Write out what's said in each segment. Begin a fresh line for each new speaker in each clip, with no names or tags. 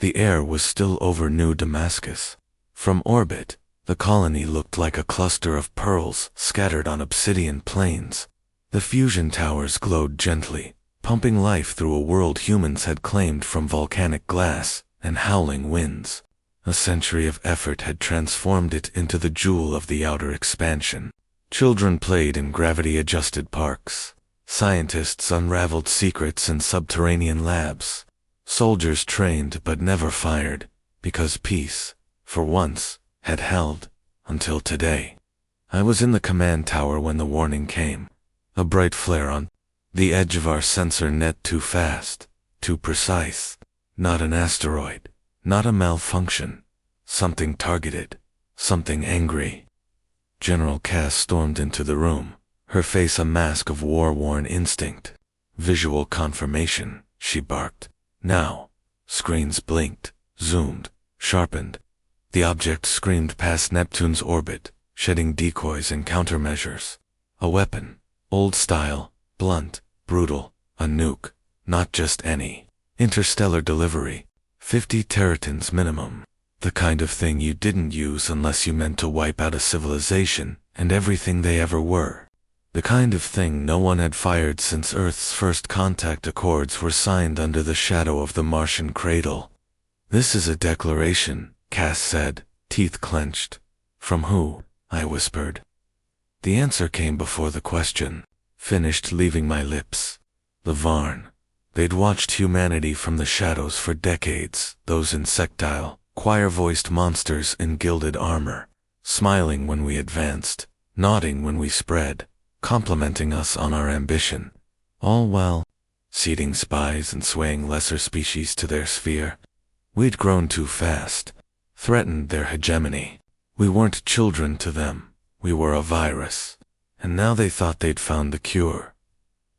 The air was still over New Damascus. From orbit, the colony looked like a cluster of pearls scattered on obsidian plains. The fusion towers glowed gently, pumping life through a world humans had claimed from volcanic glass and howling winds. A century of effort had transformed it into the jewel of the outer expansion. Children played in gravity-adjusted parks. Scientists unraveled secrets in subterranean labs. Soldiers trained but never fired, because peace, for once, had held, until today. I was in the command tower when the warning came. A bright flare on the edge of our sensor net, too fast, too precise. Not an asteroid, not a malfunction. Something targeted, something angry. General Cass stormed into the room, her face a mask of war-worn instinct. Visual confirmation, she barked. Now. Screens blinked, zoomed, sharpened. The object screamed past Neptune's orbit, shedding decoys and countermeasures. A weapon. Old style, blunt, brutal. A nuke. Not just any. Interstellar delivery. 50 teratons minimum. The kind of thing you didn't use unless you meant to wipe out a civilization and everything they ever were. The kind of thing no one had fired since Earth's first contact accords were signed under the shadow of the Martian cradle. "This is a declaration," Cass said, teeth clenched. "From who?" I whispered. The answer came before the question, finished leaving my lips. The Varn. They'd watched humanity from the shadows for decades, those insectile, choir-voiced monsters in gilded armor, smiling when we advanced, nodding when we spread, complimenting us on our ambition, all while seeding spies and swaying lesser species to their sphere. We'd grown too fast, threatened their hegemony. We weren't children to them, we were a virus, and now they thought they'd found the cure.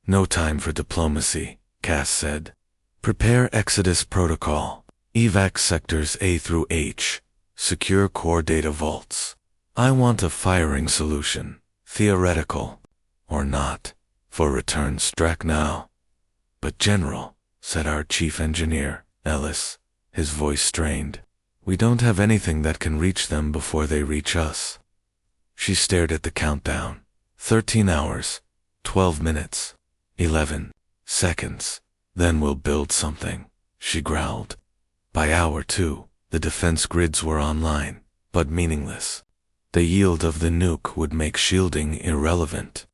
"No time for diplomacy," Cass said. "Prepare Exodus Protocol. Evac sectors A through H. Secure core data vaults. I want a firing solution, theoretical or not, for return Strack now." "But General," said our chief engineer, Ellis, his voice strained, "we don't have anything that can reach them before they reach us." She stared at the countdown. 13 hours, 12 minutes, 11 seconds. "Then we'll build something," she growled. By hour 2, the defense grids were online, but meaningless. The yield of the nuke would make shielding irrelevant.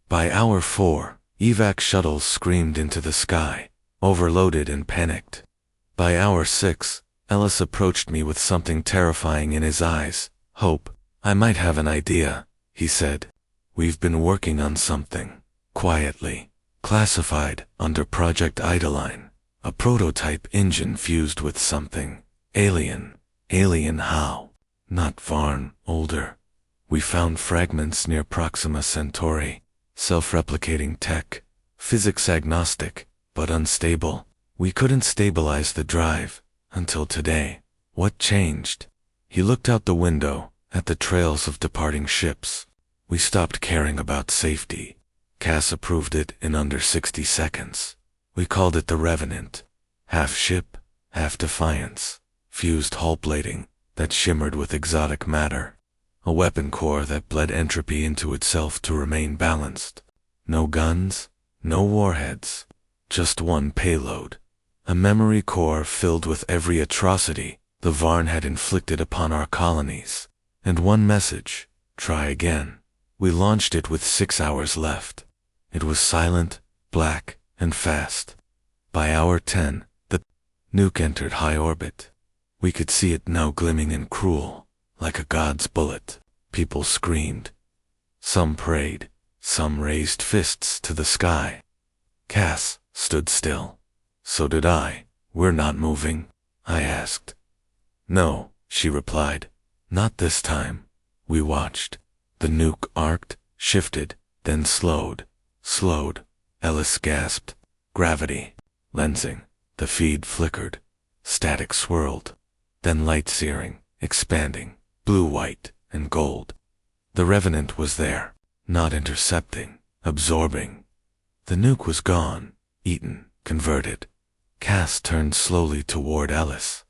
By hour 4, evac shuttles screamed into the sky, overloaded and panicked. By hour 6, Ellis approached me with something terrifying in his eyes. "Hope, I might have an idea," he said. "We've been working on something, quietly, classified under Project Idaline. A prototype engine fused with something. Alien. Alien how? Not Varn, older. We found fragments near Proxima Centauri. Self-replicating tech. Physics agnostic, but unstable. We couldn't stabilize the drive, until today." "What changed?" He looked out the window, at the trails of departing ships. "We stopped caring about safety." Cass approved it in under 60 seconds. "We called it the Revenant. Half ship, half defiance. Fused hull plating that shimmered with exotic matter. A weapon core that bled entropy into itself to remain balanced. No guns, no warheads. Just one payload. A memory core filled with every atrocity the Varn had inflicted upon our colonies. And one message: try again. We launched it with 6 hours left. It was silent, black, and fast. By hour 10, the nuke entered high orbit. We could see it now gleaming and cruel, like a god's bullet. People screamed. Some prayed, some raised fists to the sky. Cass stood still. "So did I. We're not moving?" I asked. "No," she replied. "Not this time." We watched. The nuke arced, shifted, then slowed. Ellis gasped. Gravity. Lensing. The feed flickered. Static swirled. Then light searing, expanding, blue-white, and gold. The Revenant was there, not intercepting, absorbing. The nuke was gone, eaten, converted. Cass turned slowly toward Ellis.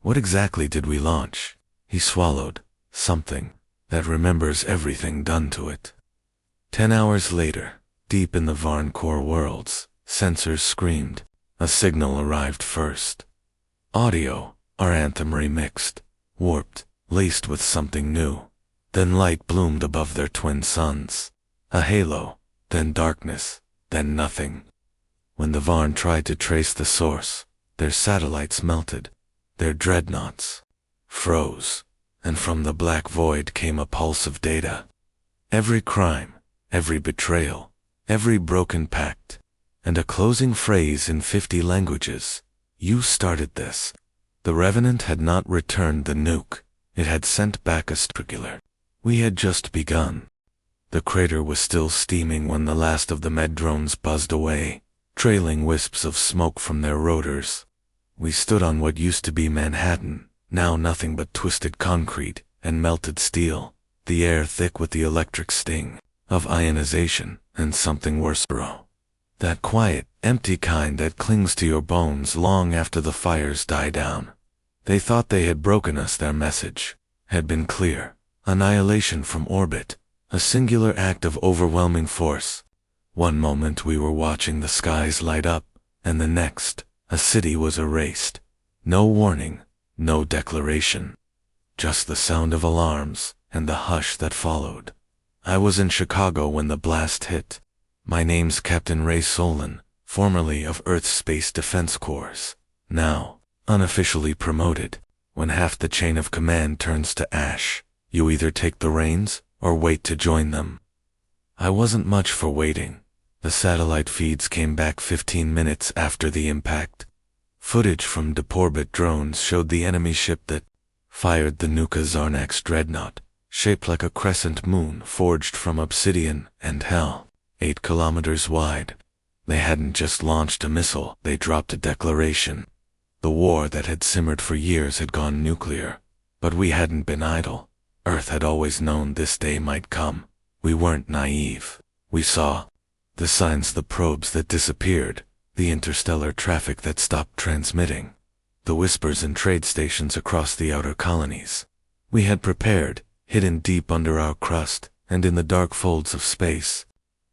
What exactly did we launch? He swallowed. Something that remembers everything done to it. 10 hours later, deep in the Varn core worlds, sensors screamed. A signal arrived first. Audio, our anthem remixed, warped, laced with something new. Then light bloomed above their twin suns. A halo, then darkness, then nothing. When the Varn tried to trace the source, their satellites melted, their dreadnoughts froze, and from the black void came a pulse of data. Every crime, every betrayal, every broken pact, and a closing phrase in 50 languages. You started this. The Revenant had not returned the nuke. It had sent back a strigular. We had just begun. The crater was still steaming when the last of the med drones buzzed away, trailing wisps of smoke from their rotors. We stood on what used to be Manhattan, now nothing but twisted concrete and melted steel, the air thick with the electric sting of ionization and something worse. That quiet, empty kind that clings to your bones long after the fires die down. They thought they had broken us. Their message had been clear. Annihilation from orbit, a singular act of overwhelming force. One moment we were watching the skies light up, and the next, a city was erased. No warning, no declaration. Just the sound of alarms, and the hush that followed. I was in Chicago when the blast hit. My name's Captain Ray Solon, formerly of Earth's Space Defense Corps, now unofficially promoted. When half the chain of command turns to ash, you either take the reins or wait to join them. I wasn't much for waiting. The satellite feeds came back 15 minutes after the impact. Footage from deep-orbit drones showed the enemy ship that fired the Nuke Zarnax dreadnought, shaped like a crescent moon forged from obsidian and hell, 8 kilometers wide. They hadn't just launched a missile, they dropped a declaration. The war that had simmered for years had gone nuclear, but we hadn't been idle. Earth had always known this day might come. We weren't naive. We saw the signs, the probes that disappeared, the interstellar traffic that stopped transmitting, the whispers in trade stations across the outer colonies. We had prepared, hidden deep under our crust and in the dark folds of space.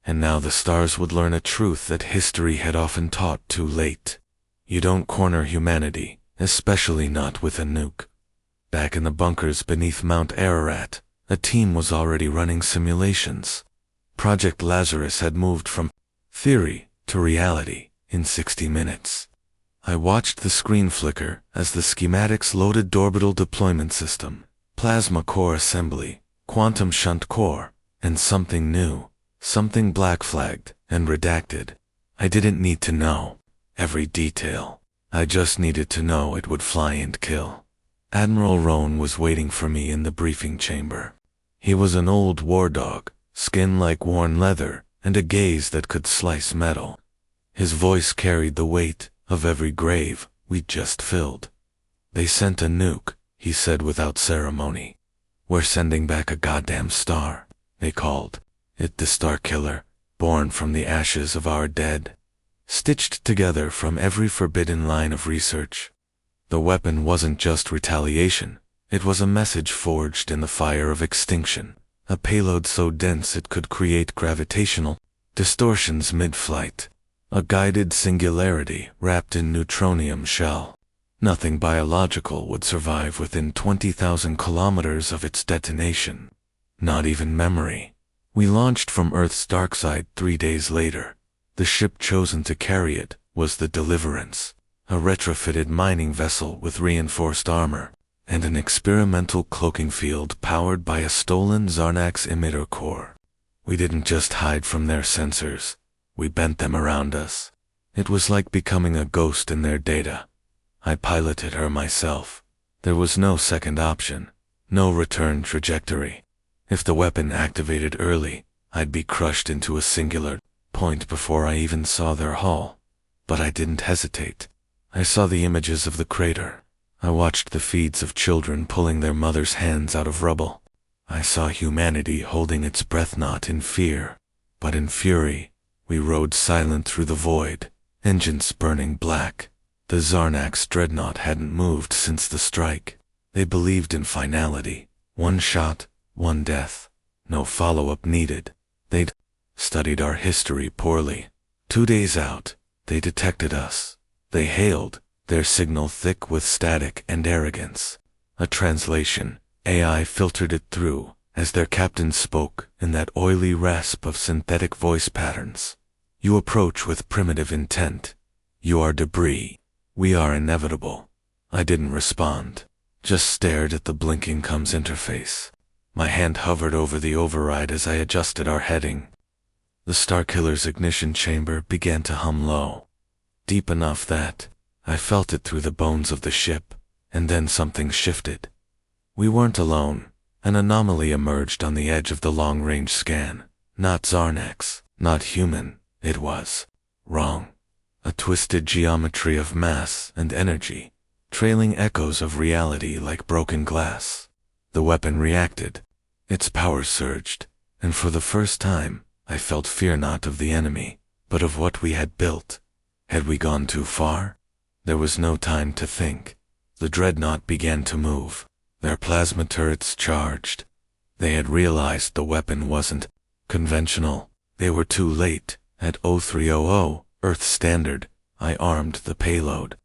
And now the stars would learn a truth that history had often taught too late. You don't corner humanity, especially not with a nuke. Back in the bunkers beneath Mount Ararat, a team was already running simulations. Project Lazarus had moved from theory to reality in 60 minutes. I watched the screen flicker as the schematics loaded: orbital deployment system, plasma core assembly, quantum shunt core, and something new, something black-flagged and redacted. I didn't need to know every detail. I just needed to know it would fly and kill. Admiral Roan was waiting for me in the briefing chamber. He was an old war dog, skin like worn leather, and a gaze that could slice metal. His voice carried the weight of every grave we'd just filled. They sent a nuke, he said without ceremony. We're sending back a goddamn star, they called it the Star Killer, born from the ashes of our dead, stitched together from every forbidden line of research. The weapon wasn't just retaliation, it was a message forged in the fire of extinction, a payload so dense it could create gravitational distortions mid-flight, a guided singularity wrapped in neutronium shell. Nothing biological would survive within 20,000 kilometers of its detonation. Not even memory. We launched from Earth's dark side 3 days later. The ship chosen to carry it was the Deliverance, a retrofitted mining vessel with reinforced armor, and an experimental cloaking field powered by a stolen Zarnax emitter core. We didn't just hide from their sensors, we bent them around us. It was like becoming a ghost in their data. I piloted her myself. There was no second option, no return trajectory. If the weapon activated early, I'd be crushed into a singular point before I even saw their hull. But I didn't hesitate. I saw the images of the crater. I watched the feeds of children pulling their mothers' hands out of rubble. I saw humanity holding its breath, not in fear, but in fury. We rode silent through the void, engines burning black, The Zarnax dreadnought hadn't moved since the strike. They believed in finality. One shot, one death. No follow-up needed. They'd studied our history poorly. 2 days out, they detected us. They hailed, their signal thick with static and arrogance. A translation, AI filtered it through, as their captain spoke in that oily rasp of synthetic voice patterns. You approach with primitive intent. You are debris. We are inevitable. I didn't respond, just stared at the blinking comms interface. My hand hovered over the override as I adjusted our heading. The Starkiller's ignition chamber began to hum low, deep enough that I felt it through the bones of the ship, and then something shifted. We weren't alone. An anomaly emerged on the edge of the long-range scan. Not Zarnax, not human, it was wrong. A twisted geometry of mass and energy, trailing echoes of reality like broken glass. The weapon reacted. Its power surged, and for the first time, I felt fear not of the enemy, but of what we had built. Had we gone too far? There was no time to think. The dreadnought began to move, their plasma turrets charged. They had realized the weapon wasn't conventional. They were too late. At 0300, Earth Standard, I armed the payload.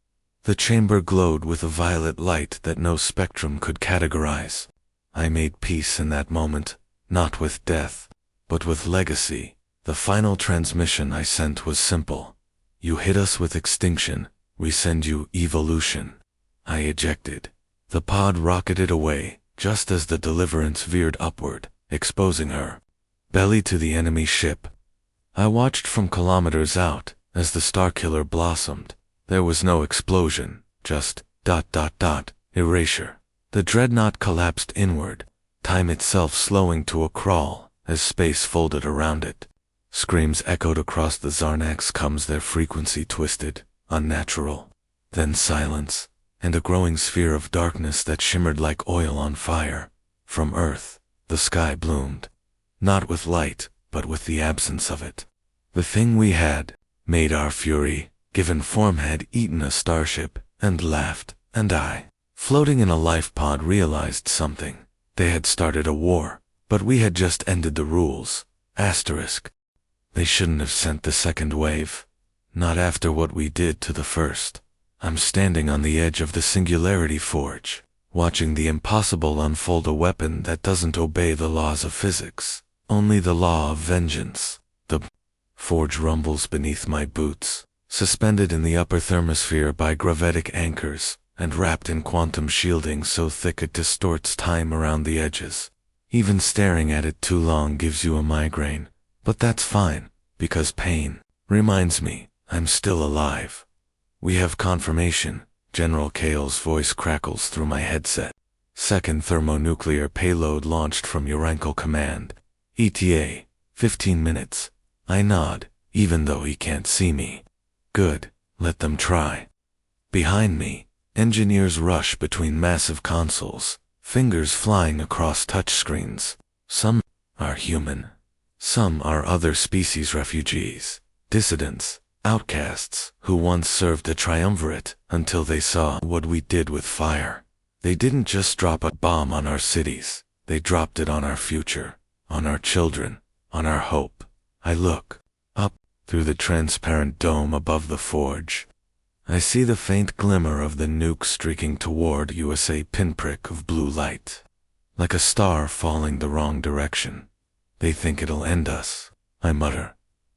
The chamber glowed with a violet light that no spectrum could categorize. I made peace in that moment, not with death, but with legacy. The final transmission I sent was simple. You hit us with extinction, we send you evolution. I ejected. The pod rocketed away, just as the Deliverance veered upward, exposing her belly to the enemy ship. I watched from kilometers out as the Starkiller blossomed. There was no explosion, just ... erasure. The dreadnought collapsed inward, time itself slowing to a crawl as space folded around it. Screams echoed across the Zarnax comms, their frequency twisted, unnatural. Then silence, and a growing sphere of darkness that shimmered like oil on fire. From Earth, the sky bloomed. Not with light, but with the absence of it. The thing we had made our fury, given form, had eaten a starship, and laughed, and I, floating in a life pod, realized something. They had started a war, but we had just ended the rules. Asterisk. They shouldn't have sent the second wave. Not after what we did to the first. I'm standing on the edge of the Singularity Forge, watching the impossible unfold, a weapon that doesn't obey the laws of physics, only the law of vengeance. The forge rumbles beneath my boots, suspended in the upper thermosphere by gravitic anchors, and wrapped in quantum shielding so thick it distorts time around the edges. Even staring at it too long gives you a migraine, but that's fine, because pain reminds me I'm still alive. We have confirmation. General Kale's voice crackles through my headset. Second thermonuclear payload launched from Uranko Command. ETA, 15 minutes. I nod, even though he can't see me. Good, let them try. Behind me, engineers rush between massive consoles, fingers flying across touchscreens. Some are human. Some are other species refugees, dissidents, outcasts, who once served a triumvirate until they saw what we did with fire. They didn't just drop a bomb on our cities, they dropped it on our future, on our children, on our hope. I look up through the transparent dome above the forge. I see the faint glimmer of the nuke streaking toward USA, pinprick of blue light, like a star falling the wrong direction. They think it'll end us, I mutter.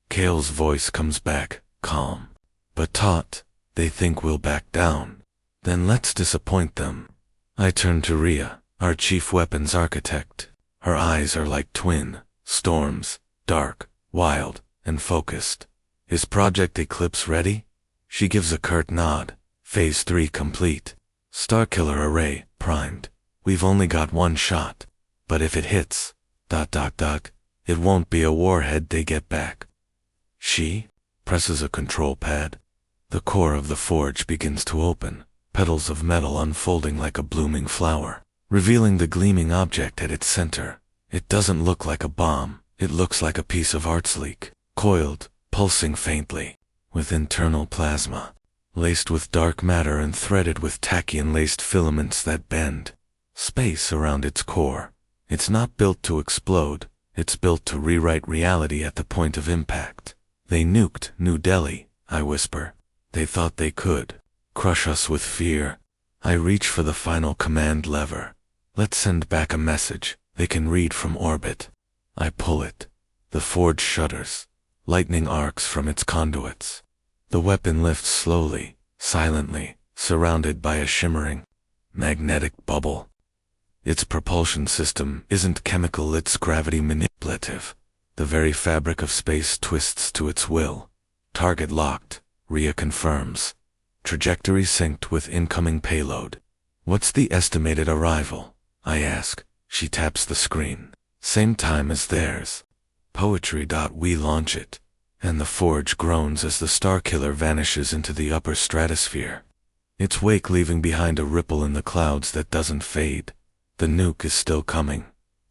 Kale's voice comes back, calm, but taut. They think we'll back down. Then let's disappoint them. I turn to Rhea, our chief weapons architect. Her eyes are like twin storms, dark, wild, and focused. Is Project Eclipse ready? She gives a curt nod. Phase 3 complete. Starkiller array primed. We've only got one shot. But if it hits, ... it won't be a warhead they get back. She presses a control pad. The core of the forge begins to open, petals of metal unfolding like a blooming flower, revealing the gleaming object at its center. It doesn't look like a bomb. It looks like a piece of art sleek, coiled, pulsing faintly, with internal plasma, laced with dark matter and threaded with tachyon-laced filaments that bend space around its core. It's not built to explode, it's built to rewrite reality at the point of impact. They nuked New Delhi, I whisper. They thought they could crush us with fear. I reach for the final command lever. Let's send back a message they can read from orbit. I pull it. The forge shudders. Lightning arcs from its conduits. The weapon lifts slowly, silently, surrounded by a shimmering, magnetic bubble. Its propulsion system isn't chemical, it's gravity manipulative. The very fabric of space twists to its will. Target locked, Rhea confirms. Trajectory synced with incoming payload. What's the estimated arrival? I ask. She taps the screen. Same time as theirs. Poetry. We launch it. And the forge groans as the Starkiller vanishes into the upper stratosphere. Its wake leaving behind a ripple in the clouds that doesn't fade. The nuke is still coming.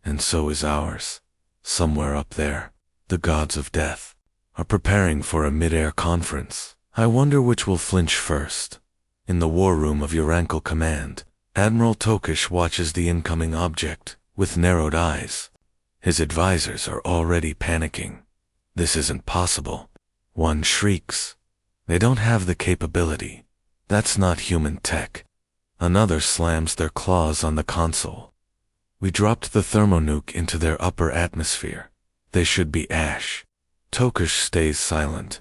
And so is ours. Somewhere up there, the gods of death are preparing for a mid-air conference. I wonder which will flinch first. In the war room of Urankel Command, Admiral Tokish watches the incoming object with narrowed eyes. His advisors are already panicking. This isn't possible. One shrieks. They don't have the capability. That's not human tech. Another slams their claws on the console. We dropped the thermonuke into their upper atmosphere. They should be ash. Tokish stays silent.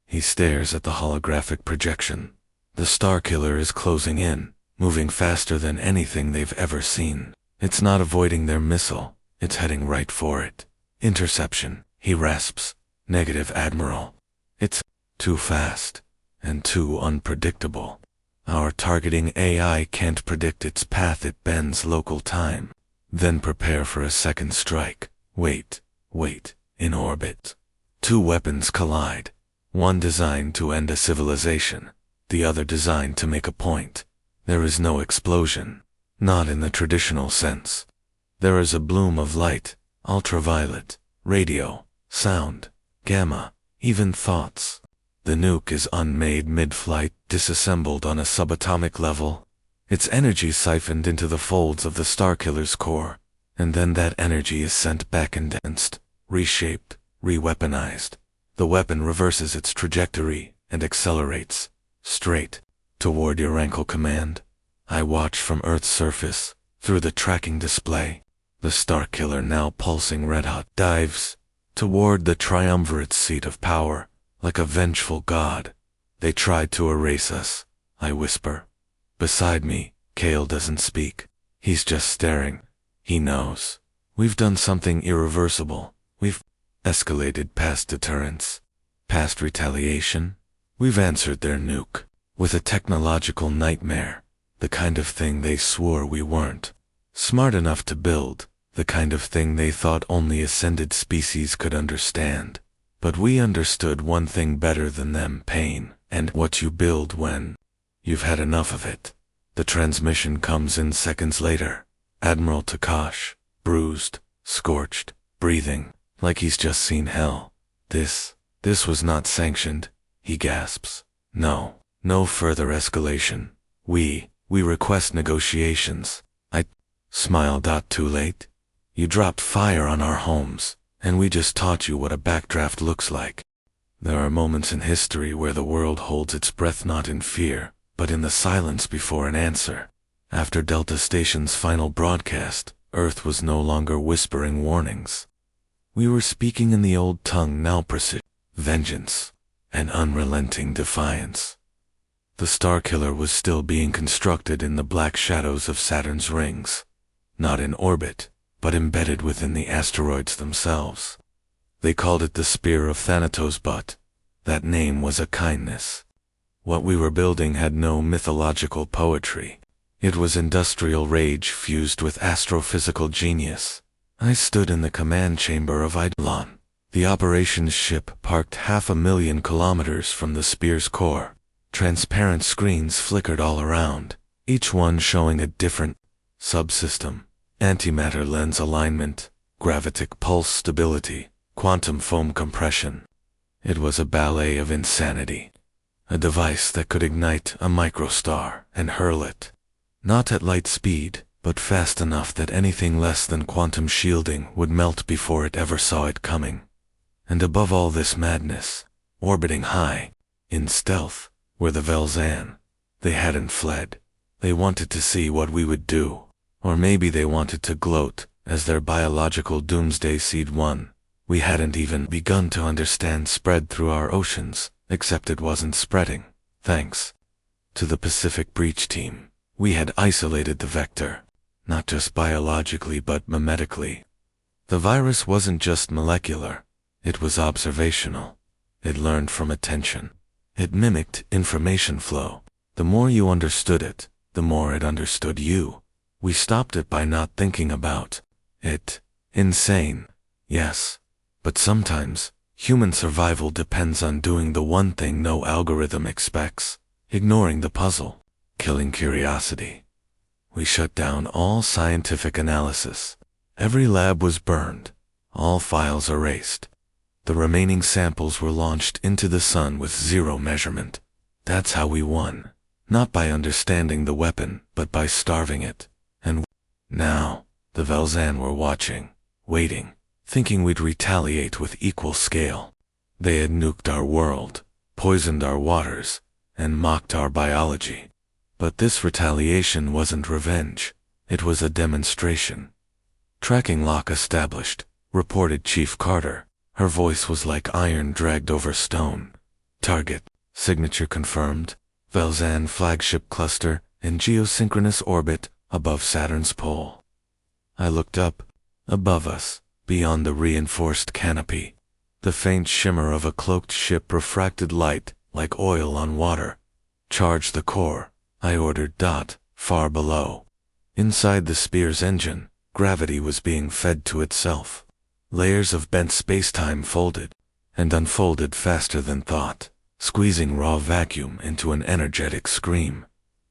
He stares at the holographic projection. The Starkiller is closing in, moving faster than anything they've ever seen. It's not avoiding their missile, it's heading right for it. Interception, he rasps. Negative, Admiral. It's too fast, and too unpredictable. Our targeting AI can't predict its path, it bends local time. Then prepare for a second strike. Wait, in orbit. Two weapons collide. One designed to end a civilization, the other designed to make a point. There is no explosion, not in the traditional sense. There is a bloom of light, ultraviolet, radio, sound, gamma, even thoughts. The nuke is unmade mid-flight, disassembled on a subatomic level. Its energy siphoned into the folds of the Starkiller's core, and then that energy is sent back condensed, reshaped, re-weaponized. The weapon reverses its trajectory and accelerates, straight, toward Urankel Command. I watch from Earth's surface, through the tracking display. The Starkiller, now pulsing red-hot, dives toward the triumvirate's seat of power, like a vengeful god. They tried to erase us, I whisper. Beside me, Kale doesn't speak. He's just staring. He knows. We've done something irreversible. We've escalated past deterrence, past retaliation. We've answered their nuke with a technological nightmare, the kind of thing they swore we weren't smart enough to build, the kind of thing they thought only ascended species could understand. But we understood one thing better than them: pain, and what you build when you've had enough of it. The transmission comes in seconds later. Admiral Takash, bruised, scorched, breathing like he's just seen hell. This was not sanctioned, he gasps. No further escalation. We request negotiations. I smile. Too late. You dropped fire on our homes, and we just taught you what a backdraft looks like. There are moments in history where the world holds its breath, not in fear, but in the silence before an answer. After Delta Station's final broadcast, Earth was no longer whispering warnings. We were speaking in the old tongue, now precision, vengeance, and unrelenting defiance. The Starkiller was still being constructed in the black shadows of Saturn's rings, not in orbit, but embedded within the asteroids themselves. They called it the Spear of Thanatos, but that name was a kindness. What we were building had no mythological poetry. It was industrial rage fused with astrophysical genius. I stood in the command chamber of Eidolon, the operations ship parked 500,000 kilometers from the Spear's core. Transparent screens flickered all around, each one showing a different subsystem: antimatter lens alignment, gravitic pulse stability, quantum foam compression. It was a ballet of insanity. a device that could ignite a microstar and hurl it. Not at light speed, but fast enough that anything less than quantum shielding would melt before it ever saw it coming. And above all this madness, orbiting high, in stealth, were the Velzan. They hadn't fled. They wanted to see what we would do. Or maybe they wanted to gloat, as their biological doomsday seed won. We hadn't even begun to understand spread through our oceans, except it wasn't spreading, thanks to the Pacific Breach team. We had isolated the vector, not just biologically but memetically. The virus wasn't just molecular, it was observational. It learned from attention. It mimicked information flow. The more you understood it, the more it understood you. We stopped it by not thinking about it. Insane, yes. But sometimes, human survival depends on doing the one thing no algorithm expects, ignoring the puzzle, killing curiosity. We shut down all scientific analysis. Every lab was burned, all files erased. The remaining samples were launched into the sun with zero measurement. That's how we won. Not by understanding the weapon, but by starving it. And now, the Velzan were watching, waiting, thinking we'd retaliate with equal scale. They had nuked our world, poisoned our waters, and mocked our biology. But this retaliation wasn't revenge. It was a demonstration. Tracking lock established, reported Chief Carter. Her voice was like iron dragged over stone. Target, signature confirmed. Velzan flagship cluster in geosynchronous orbit above Saturn's pole. I looked up. Above us, beyond the reinforced canopy, the faint shimmer of a cloaked ship refracted light like oil on water. Charge the core, I ordered. Far below. Inside the spear's engine, gravity was being fed to itself. Layers of bent spacetime folded and unfolded faster than thought, squeezing raw vacuum into an energetic scream.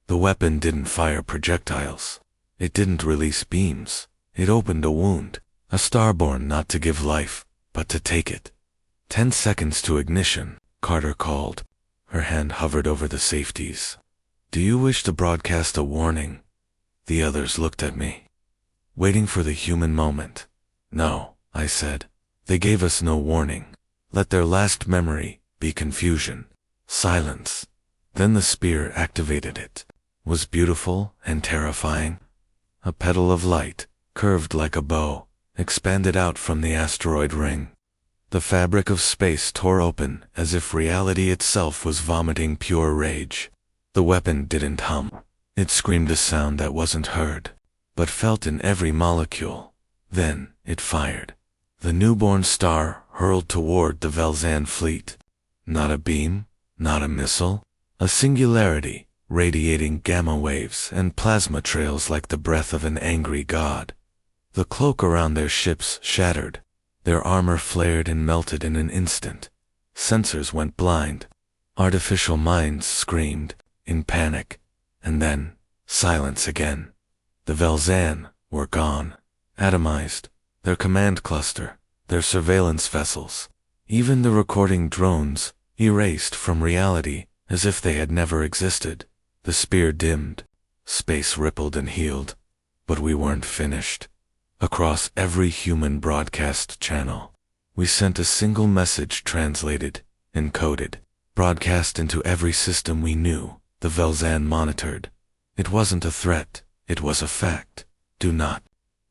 The weapon didn't fire projectiles. It didn't release beams. It opened a wound, a starborn not to give life, but to take it. 10 seconds to ignition, Carter called. Her hand hovered over the safeties. Do you wish to broadcast a warning? The others looked at me, waiting for the human moment. No, I said. They gave us no warning. Let their last memory be confusion. Silence. Then the spear activated it. Was beautiful and terrifying. A petal of light, curved like a bow, expanded out from the asteroid ring. The fabric of space tore open as if reality itself was vomiting pure rage. The weapon didn't hum. It screamed a sound that wasn't heard, but felt in every molecule. Then it fired. The newborn star hurled toward the Velzan fleet. Not a beam, not a missile, a singularity, radiating gamma waves and plasma trails like the breath of an angry god. The cloak around their ships shattered. Their armor flared and melted in an instant. Sensors went blind. Artificial minds screamed, in panic. And then, silence again. The Velzan were gone, atomized. Their command cluster, their surveillance vessels, even the recording drones, erased from reality as if they had never existed. The spear dimmed. Space rippled and healed. But we weren't finished. Across every human broadcast channel, we sent a single message translated, encoded, broadcast into every system we knew the Velzan monitored. It wasn't a threat, it was a fact. Do not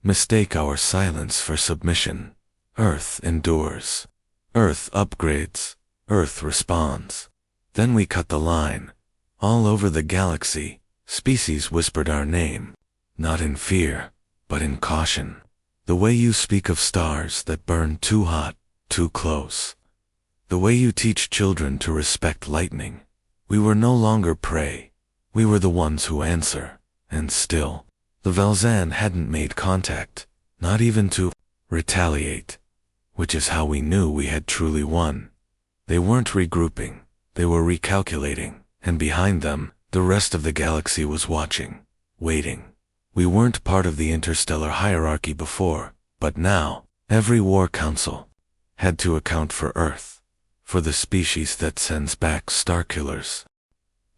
mistake our silence for submission. Earth endures. Earth upgrades. Earth responds. Then we cut the line. All over the galaxy, species whispered our name. Not in fear, but in caution. The way you speak of stars that burn too hot, too close. The way you teach children to respect lightning. We were no longer prey. We were the ones who answer. And still, the Velzan hadn't made contact, not even to retaliate, which is how we knew we had truly won. They weren't regrouping, they were recalculating, and behind them, the rest of the galaxy was watching, waiting. We weren't part of the interstellar hierarchy before, but now, every war council had to account for Earth, for the species that sends back starkillers.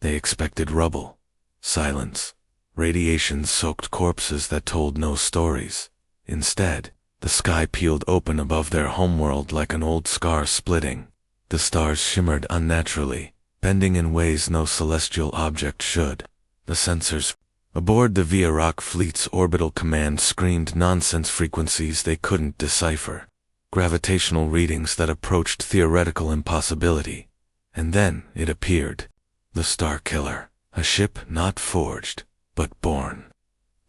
They expected rubble, silence, radiation-soaked corpses that told no stories. Instead, the sky peeled open above their homeworld like an old scar splitting. The stars shimmered unnaturally, bending in ways no celestial object should. The sensors aboard the Viarak fleet's orbital command screamed nonsense frequencies they couldn't decipher, gravitational readings that approached theoretical impossibility. And then it appeared. The Star Killer, a ship not forged, but born.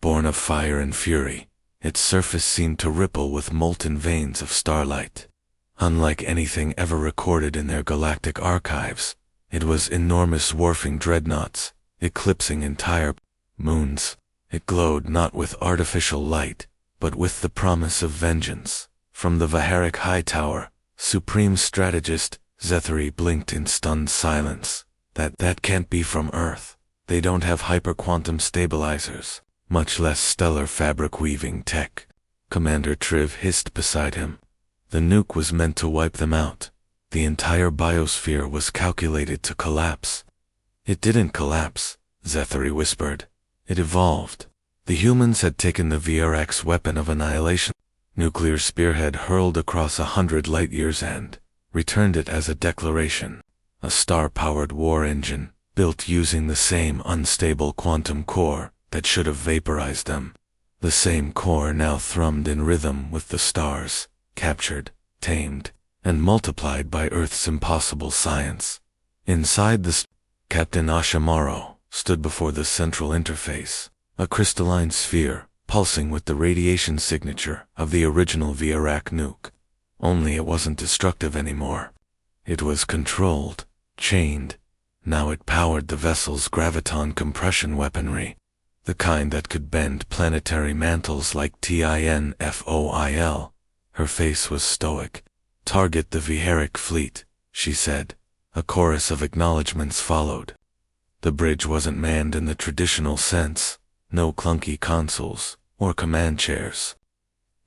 Born of fire and fury, its surface seemed to ripple with molten veins of starlight. Unlike anything ever recorded in their galactic archives, it was enormous wharfing dreadnoughts, eclipsing entire moons. It glowed not with artificial light, but with the promise of vengeance. From the Viharak High Tower, Supreme Strategist Zethary blinked in stunned silence. That can't be from Earth. They don't have hyperquantum stabilizers, much less stellar fabric-weaving tech. Commander Triv hissed beside him. The nuke was meant to wipe them out. The entire biosphere was calculated to collapse. It didn't collapse, Zethary whispered. It evolved. The humans had taken the Viharak's weapon of annihilation, nuclear spearhead hurled across 100 light-years and returned it as a declaration. A star-powered war engine, built using the same unstable quantum core that should have vaporized them. The same core now thrummed in rhythm with the stars, captured, tamed, and multiplied by Earth's impossible science. Inside Captain Ashamaro stood before the central interface, a crystalline sphere pulsing with the radiation signature of the original Viharak nuke. Only it wasn't destructive anymore. It was controlled, chained. Now it powered the vessel's graviton compression weaponry, the kind that could bend planetary mantles like TINFOIL. Her face was stoic. "Target the Viharak fleet," she said. A chorus of acknowledgments followed. The bridge wasn't manned in the traditional sense, no clunky consoles or command chairs.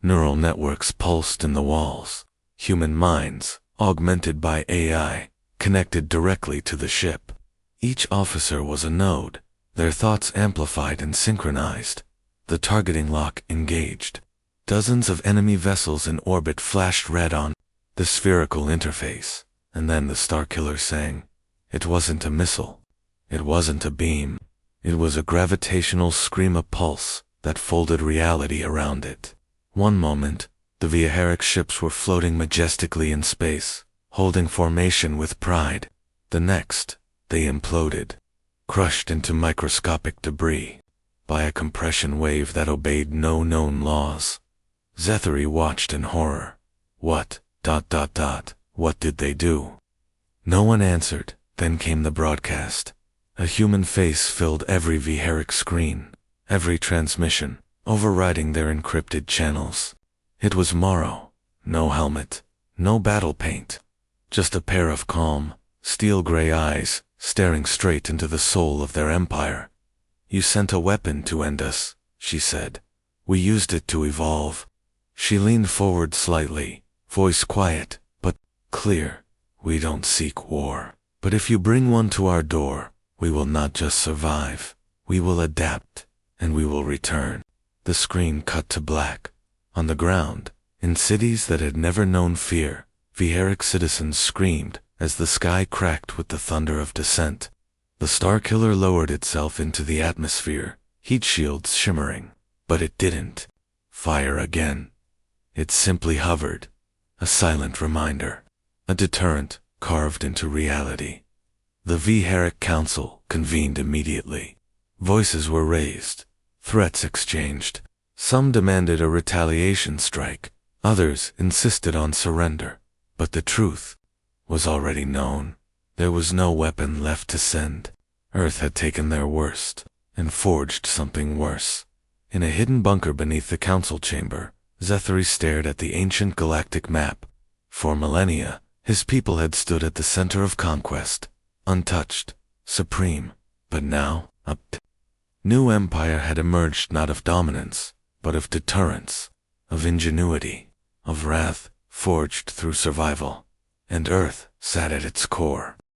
Neural networks pulsed in the walls, human minds, augmented by AI, connected directly to the ship. Each officer was a node, their thoughts amplified and synchronized. The targeting lock engaged. Dozens of enemy vessels in orbit flashed red on the spherical interface, and then the Starkiller sang. It wasn't a missile. It wasn't a beam. It was a gravitational scream of pulse that folded reality around it. One moment, the Viharak ships were floating majestically in space, holding formation with pride. The next, they imploded, crushed into microscopic debris by a compression wave that obeyed no known laws. Zethary watched in horror. What did they do? No one answered. Then came the broadcast. A human face filled every Viharak screen, every transmission, overriding their encrypted channels. It was Morrow. No helmet, no battle paint, just a pair of calm, steel-gray eyes staring straight into the soul of their empire. "You sent a weapon to end us," she said. "We used it to evolve." She leaned forward slightly, voice quiet, but clear. "We don't seek war. But if you bring one to our door, we will not just survive. We will adapt, and we will return." The screen cut to black. On the ground, in cities that had never known fear, Viharak citizens screamed as the sky cracked with the thunder of descent. The Starkiller lowered itself into the atmosphere, heat shields shimmering. But it didn't fire again. It simply hovered, a silent reminder, a deterrent carved into reality. The Viharak Council convened immediately. Voices were raised, threats exchanged. Some demanded a retaliation strike, others insisted on surrender. But the truth was already known. There was no weapon left to send. Earth had taken their worst and forged something worse. In a hidden bunker beneath the council chamber, Zethary stared at the ancient galactic map. For millennia, his people had stood at the center of conquest, untouched, supreme. But now, a new empire had emerged, not of dominance, but of deterrence, of ingenuity, of wrath forged through survival. and Earth sat at its core.